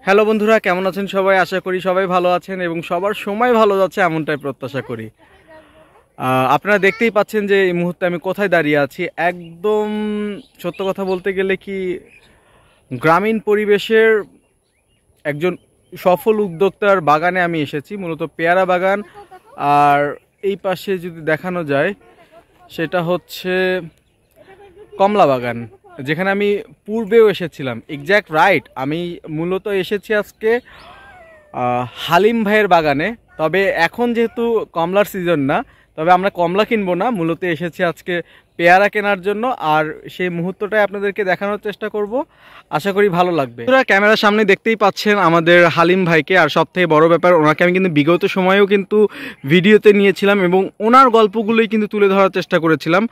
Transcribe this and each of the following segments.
Hello বন্ধুরা, কেমন আছেন সবাই? আশা করি সবাই ভালো আছেন এবং সবার সময় ভালো যাচ্ছে এমনটাই প্রত্যাশা করি। আপনারা দেখতেই পাচ্ছেন যে এই মুহূর্তে আমি কোথায় দাঁড়িয়ে আছি। একদম সত্য কথা বলতে গেলে কি, গ্রামীণ পরিবেশের একজন সফল উদ্যোক্তার বাগানে আমি এসেছি, মূলত পেয়ারা বাগান। আর এই পাশে যদি দেখানো যায় সেটা হচ্ছে কমলা বাগান, যেখানে আমি পূর্বেও এসেছিলাম। এক্স্যাক্ট রাইট, আমি মূলত এসেছি আজকে হালিম ভাইয়ের বাগানে। তবে এখন যেহেতু কমলার সিজন না, তবে আমরা কমলা কিনবো না, মূলত এসেছি আজকে পেয়ারা কেনার জন্য। আর সেই মুহূর্তটাই আপনাদেরকে দেখানোর চেষ্টা করব, আশা করি ভালো লাগবে। আপনারা ক্যামেরার সামনে দেখতেই পাচ্ছেন আমাদের হালিম ভাইকে। আর সব থেকে বড় ব্যাপার, ওনাকে আমি কিন্তু বিগত সময়েও কিন্তু ভিডিওতে নিয়েছিলাম এবং ওনার গল্পগুলোই কিন্তু তুলে ধরার চেষ্টা করেছিলাম।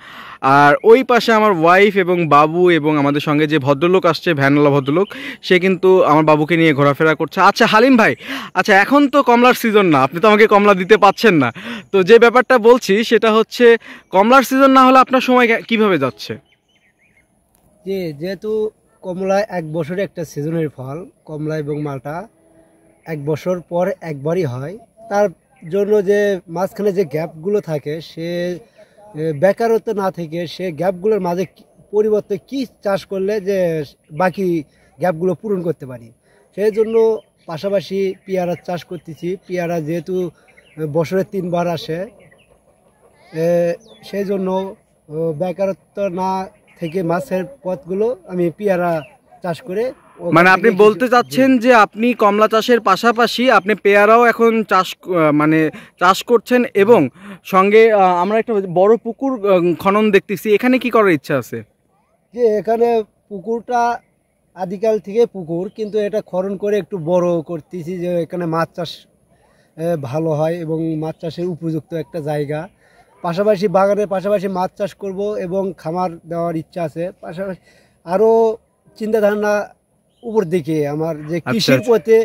আর ওই পাশে আমার ওয়াইফ এবং বাবু এবং আমাদের সঙ্গে যে ভদ্রলোক আসছে, ভ্যানওয়ালা ভদ্রলোক, সে কিন্তু আমার বাবুকে নিয়ে ঘোরাফেরা করছে। আচ্ছা হালিম ভাই, আচ্ছা এখন তো কমলার সিজন না, আপনি তো আমাকে কমলা দিতে পাচ্ছেন না। তো যে ব্যাপারটা বলছি সেটা হচ্ছে, কমলার সিজন না হলে আপনার সময় কিভাবে যাচ্ছে? যেহেতু কমলা এক বছরে একটা সিজনের ফল, কমলা এবং মালটা এক বছর পর একবারই হয়। তার জন্য যে মাঝখানে যে গ্যাপগুলো থাকে, সে বেকারত্ব না থেকে সে গ্যাপগুলোর মাঝে পরিবর্তে কি চাষ করলে যে বাকি গ্যাপগুলো পূরণ করতে পারি, সেই জন্য পাশাপাশি পেয়ারা চাষ করতেছি। পেয়ারা যেহেতু বছরে 3 বার আসে, সেই জন্য বেকারত্ব না থেকে মাছের পথগুলো আমি পেয়ারা চাষ করে। মানে আপনি বলতে চাচ্ছেন যে আপনি কমলা চাষের পাশাপাশি আপনি পেয়ারাও এখন চাষ করছেন, এবং সঙ্গে আমরা একটা বড় পুকুর খনন দেখতেছি। এখানে কি করার ইচ্ছা আছে? যে এখানে পুকুরটা আদিকাল থেকে পুকুর, কিন্তু এটা খনন করে একটু বড় করতেছি, যে এখানে মাছ চাষ ভালো হয় এবং মাছ চাষের উপযুক্ত একটা জায়গা। পাশাপাশি বাগানের পাশাপাশি মাছ চাষ করব এবং খামার দেওয়ার ইচ্ছা আছে। পাশাপাশি আরও চিন্তাধারণা উপর দিকে আমার, যে কৃষির পথে,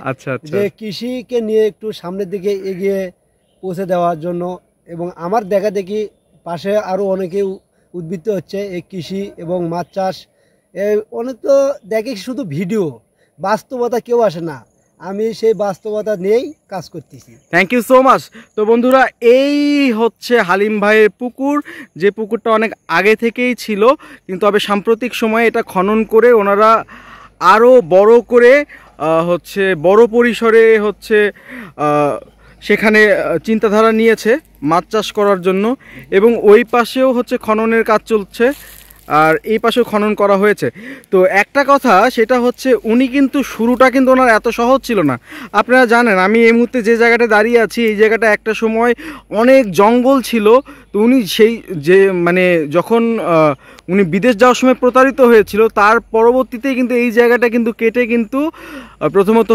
যে কৃষিকে নিয়ে একটু সামনের দিকে এগিয়ে পৌঁছে দেওয়ার জন্য। এবং আমার দেখা দেখি পাশে আরও অনেকে উদ্বৃত্ত হচ্ছে এই কৃষি এবং মাছ চাষ। অনেক তো দেখি শুধু ভিডিও, বাস্তবতা কেউ আসে না। আমি সেই বাস্তবতা নিয়েই কাজ করতেছি। Thank you so much. তো বন্ধুরা, এই হচ্ছে হালিম ভাইয়ের পুকুর, যে পুকুরটা অনেক আগে থেকেই ছিল, কিন্তু তবে সাম্প্রতিক সময়ে এটা খনন করে ওনারা আরও বড় করে বড় পরিসরে সেখানে চিন্তাধারা নিয়েছে মাছ চাষ করার জন্য। এবং ওই পাশেও খননের কাজ চলছে, আর এই পাশেও খনন করা হয়েছে। তো একটা কথা, সেটা হচ্ছে উনি কিন্তু শুরুটা কিন্তু ওনার এত সহজ ছিল না। আপনারা জানেন আমি এই মুহূর্তে যে জায়গাটা দাঁড়িয়ে আছি, এই জায়গাটা একটা সময় অনেক জঙ্গল ছিল। তো উনি যখন উনি বিদেশ যাওয়ার সময় প্রতারিত হয়েছিল, তার পরবর্তীতেই কিন্তু এই জায়গাটা কিন্তু কেটে কিন্তু প্রথমত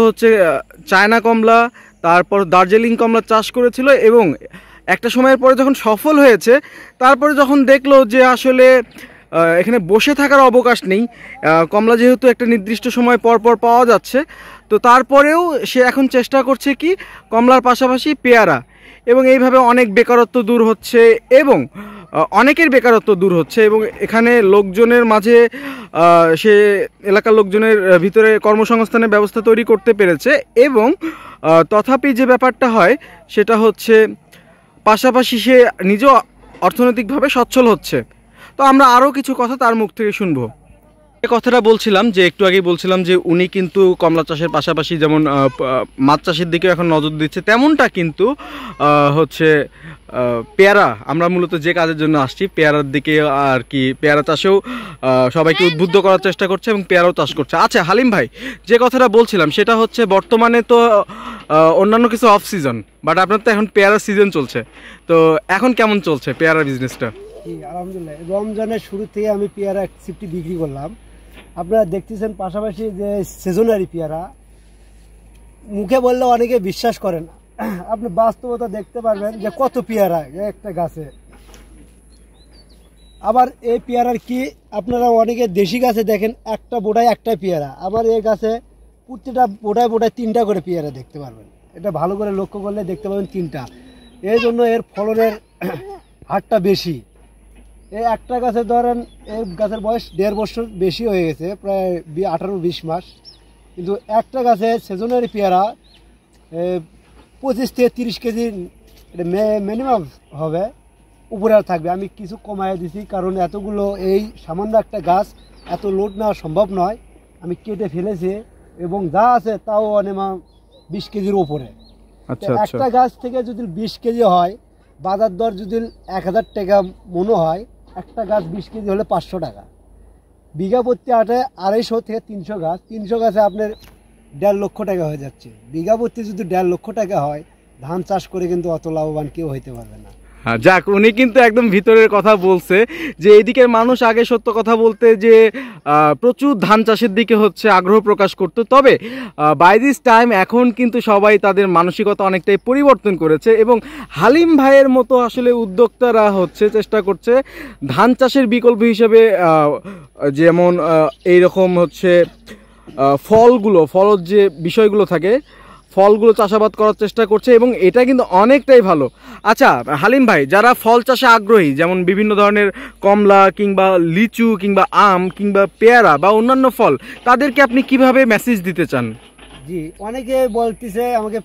চায়না কমলা, তারপর দার্জিলিং কমলা চাষ করেছিল। এবং একটা সময়ের পরে যখন সফল হয়েছে, তারপরে যখন দেখলো যে আসলে এখানে বসে থাকার অবকাশ নেই, কমলা যেহেতু একটা নির্দিষ্ট সময় পর পর পাওয়া যাচ্ছে, তো তারপরেও সে এখন চেষ্টা করছে কি কমলার পাশাপাশি পেয়ারা। এবং এইভাবে অনেক বেকারত্ব দূর হচ্ছে, এবং অনেকের বেকারত্ব দূর হচ্ছে, এবং এখানে লোকজনের মাঝে সে এলাকার লোকজনের ভিতরে কর্মসংস্থানের ব্যবস্থা তৈরি করতে পেরেছে। এবং তথাপি যে ব্যাপারটা হয় সেটা হচ্ছে, পাশাপাশি সে নিজেও অর্থনৈতিকভাবে সচ্ছল হচ্ছে। তো আমরা আরও কিছু কথা তার মুখ থেকে শুনবো। এই কথাটা বলছিলাম, যে একটু আগেই বলছিলাম যে উনি কিন্তু কমলা চাষের পাশাপাশি যেমন মাছ চাষের দিকেও এখন নজর দিচ্ছে, তেমনটা কিন্তু পেয়ারা, আমরা মূলত যে কাজের জন্য আসছি পেয়ারার দিকে আর কি, পেয়ারা চাষেও সবাইকে উদ্বুদ্ধ করার চেষ্টা করছে এবং পেয়ারাও চাষ করছে। আচ্ছা হালিম ভাই, যে কথাটা বলছিলাম সেটা হচ্ছে, বর্তমানে তো অন্যান্য কিছু অফ সিজন, বাট আপনার তো এখন পেয়ারার সিজন চলছে। তো এখন কেমন চলছে পেয়ারার বিজনেসটা? আলহামদুলিল্লাহ, রমজানের শুরু থেকে আমি পেয়ারা 60 বিক্রি করলাম। আপনারা দেখতেছেন পাশাপাশি যে সিজনারি পেয়ারা, মুখে বললে অনেকে বিশ্বাস করে না। আপনি বাস্তবতা দেখতে পারবেন যে কত পেয়ারা একটা গাছে। আবার এই পেয়ারার কি, আপনারা অনেকে দেশি গাছে দেখেন একটা বোটায় একটা পেয়ারা, আমার এই গাছে প্রত্যেকটা বোটায় বোটায় 3টা করে পেয়ারা দেখতে পারবেন। এটা ভালো করে লক্ষ্য করলে দেখতে পাবেন 3টা। এই জন্য এর ফলনের হারটা বেশি। এই একটা গাছে ধরেন, এই গাছের বয়স 1.5 বছর বেশি হয়ে গেছে, প্রায় 18-20 মাস। কিন্তু একটা গাছে সিজনারি পেয়ারা 25 থেকে 30 কেজি মিনিমাম হবে, উপরে আর থাকবে। আমি কিছু কমায় দিছি, কারণ এতগুলো এই সামান্য একটা গাছ এত লোড নেওয়া সম্ভব নয়। আমি কেটে ফেলেছি এবং যা আছে তাও অনেক 20 কেজির উপরে। আচ্ছা আচ্ছা। একটা গাছ থেকে যদি 20 কেজি হয়, বাজার দর যদি 1000 টাকা মনে হয়, একটা গাছ 20 কেজি হলে 500 টাকা। বিঘা প্রতি 250 থেকে 300 গাছ, 300 গাছে আপনার 1.5 লক্ষ টাকা হয়ে যাচ্ছে। বিঘা প্রতি যদি 1.5 লক্ষ টাকা হয়, ধান চাষ করে কিন্তু অত লাভবান কেউ হইতে পারবে না। হ্যাঁ, যাক, উনি কিন্তু একদম ভিতরের কথা বলছে যে এইদিকের মানুষ আগে সত্য কথা বলতে যে প্রচুর ধান চাষের দিকে হচ্ছে আগ্রহ প্রকাশ করতো, তবে বাই দিস টাইম এখন কিন্তু সবাই তাদের মানসিকতা অনেকটাই পরিবর্তন করেছে এবং হালিম ভাইয়ের মতো আসলে উদ্যোক্তারা হচ্ছে চেষ্টা করছে ধান চাষের বিকল্প হিসেবে যেমন এইরকম হচ্ছে ফলজ যে বিষয়গুলো থাকে, ফলগুলো চাষাবাদ করার চেষ্টা করছে এবং এটা কিন্তু অনেকটাই ভালো। আচ্ছা হালিম ভাই, যারা ফল চাষে আগ্রহী, যেমন বিভিন্ন ধরনের কমলা কিংবা লিচু কিংবা আম কিংবা পেয়ারা বা অন্যান্য ফল, তাদেরকে আপনি কিভাবে মেসেজ দিতে চান? জি, অনেকে বলতেছে আমাকে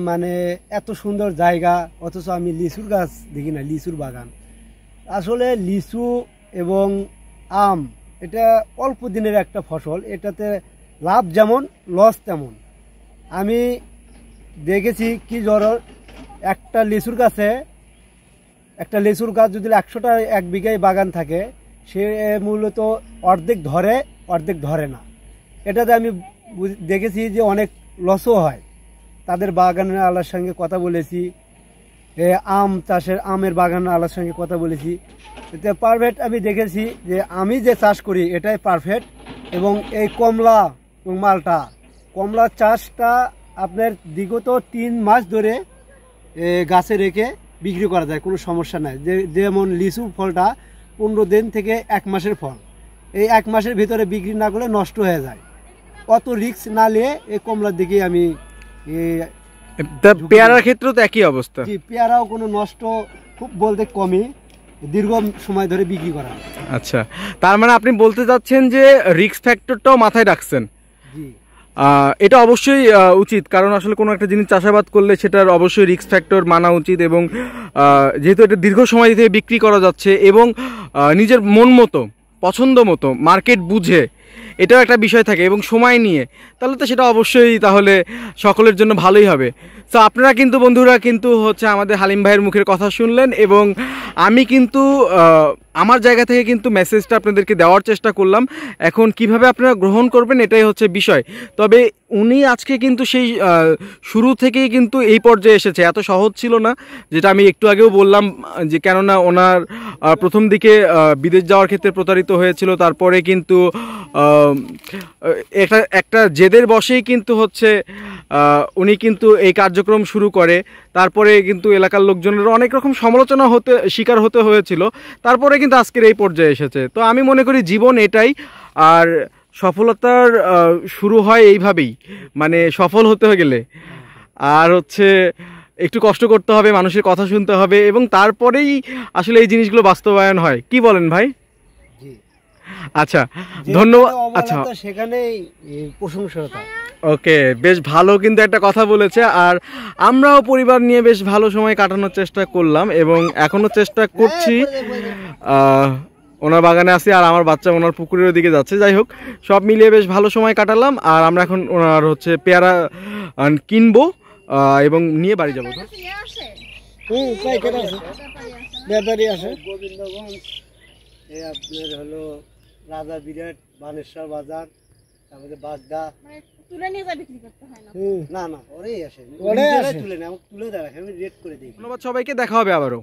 মানে এত সুন্দর জায়গা অথচ আমি লিচুর গাছ দেখি না, লিচুর বাগান। আসলে লিচু এবং আম এটা অল্প দিনের একটা ফসল, এটাতে লাভ যেমন লস তেমন। আমি দেখেছি কি ধরো একটা লিচুর গাছ যদি 100টা 1 বিঘায় বাগান থাকে, সে মূলত অর্ধেক ধরে না। এটাতে আমি দেখেছি যে অনেক লসও হয়। তাদের বাগানের আলার সঙ্গে কথা বলেছি, আমের বাগানের আলার সঙ্গে কথা বলেছি, এতে পারফেক্ট আমি দেখেছি যে আমি যে চাষ করি এটাই পারফেক্ট। এবং এই কমলা এবং কমলা চাষটা আপনার বিগত 3 মাস ধরে গাছে রেখে বিক্রি করা যায়, কোনো সমস্যা নাই। যেমন লিচু ফলটা 15 দিন থেকে 1 মাসের ফল, এই 1 মাসের ভিতরে বিক্রি না করলে নষ্ট হয়ে যায়। অত রিস্ক না নিয়ে এই কমলার দিকে আমি পেয়ারার ক্ষেত্রেও তো একই অবস্থা। জি, পেয়ারাও কোনো নষ্ট খুব বলতে কমই, দীর্ঘ সময় ধরে বিক্রি করা। আচ্ছা, তার মানে আপনি বলতে চাচ্ছেন যে রিস্ক ফ্যাক্টরটাও মাথায় রাখছেন। জি, এটা অবশ্যই উচিত, কারণ আসলে কোনো একটা জিনিস চাষাবাদ করলে সেটার অবশ্যই রিস্ক ফ্যাক্টর মানা উচিত এবং যেহেতু এটা দীর্ঘ সময় থেকে বিক্রি করা যাচ্ছে এবং নিজের মন মতো পছন্দ মতো মার্কেট বুঝে, এটাও একটা বিষয় থাকে এবং সময় নিয়ে, তাহলে তো সেটা অবশ্যই তাহলে সকলের জন্য ভালোই হবে। তো আপনারা কিন্তু বন্ধুরা কিন্তু হচ্ছে আমাদের হালিম ভাইয়ের মুখের কথা শুনলেন এবং আমি কিন্তু আমার জায়গা থেকে কিন্তু মেসেজটা আপনাদেরকে দেওয়ার চেষ্টা করলাম। এখন কিভাবে আপনারা গ্রহণ করবেন এটাই হচ্ছে বিষয়। তবে উনি আজকে কিন্তু সেই শুরু থেকেই কিন্তু এই পর্যায়ে এসেছে, এত সহজ ছিল না, যেটা আমি একটু আগেও বললাম যে কেননা ওনার প্রথম দিকে বিদেশ যাওয়ার ক্ষেত্রে প্রতারিত হয়েছিল, তারপরে কিন্তু একটা জেদের বশেই কিন্তু হচ্ছে উনি কিন্তু এই কার্যক্রম শুরু করে। তারপরে কিন্তু এলাকার লোকজনের অনেক রকম সমালোচনা শিকার হতে হয়েছিল, তারপরে কিন্তু আজকের এই পর্যায়ে এসেছে। তো আমি মনে করি জীবন এটাই, আর সফলতার শুরু হয় এইভাবেই, মানে সফল হতে গেলে আর হচ্ছে একটু কষ্ট করতে হবে, মানুষের কথা শুনতে হবে এবং তারপরেই আসলে এই জিনিসগুলো বাস্তবায়ন হয়। কি বলেন ভাই? আচ্ছা, ধন্যবাদ। আচ্ছা, সেখানেই প্রশংসা। ওকে, বেশ ভালো কিন্তু একটা কথা বলেছে। আর আমরাও পরিবার নিয়ে বেশ ভালো সময় কাটানোর চেষ্টা করলাম এবং এখনো চেষ্টা করছি। ওনার বাগানে আছি আর আমার বাচ্চা ওনার পুকুরের দিকে যাচ্ছে। যাই হোক, সব মিলিয়ে বেশ ভালো সময় কাটালাম। আর আমরা এখন ওনার হচ্ছে পেয়ারা কিনবো এবং নিয়ে বাড়ি যাবো। ব্যাপারী আসে গোবিন্দগঞ্জ, আপনার হলো রাজা বিরাট, বানেশ্বর বাজার, তারপরে বাগদা, তুলে নিয়ে যা বিক্রি করতে হয় না, না ওরাই আসে, তুলে নেয়, তুলে দেয়, আমি রেট করে দিই। ধন্যবাদ সবাইকে, দেখা হবে আবারও।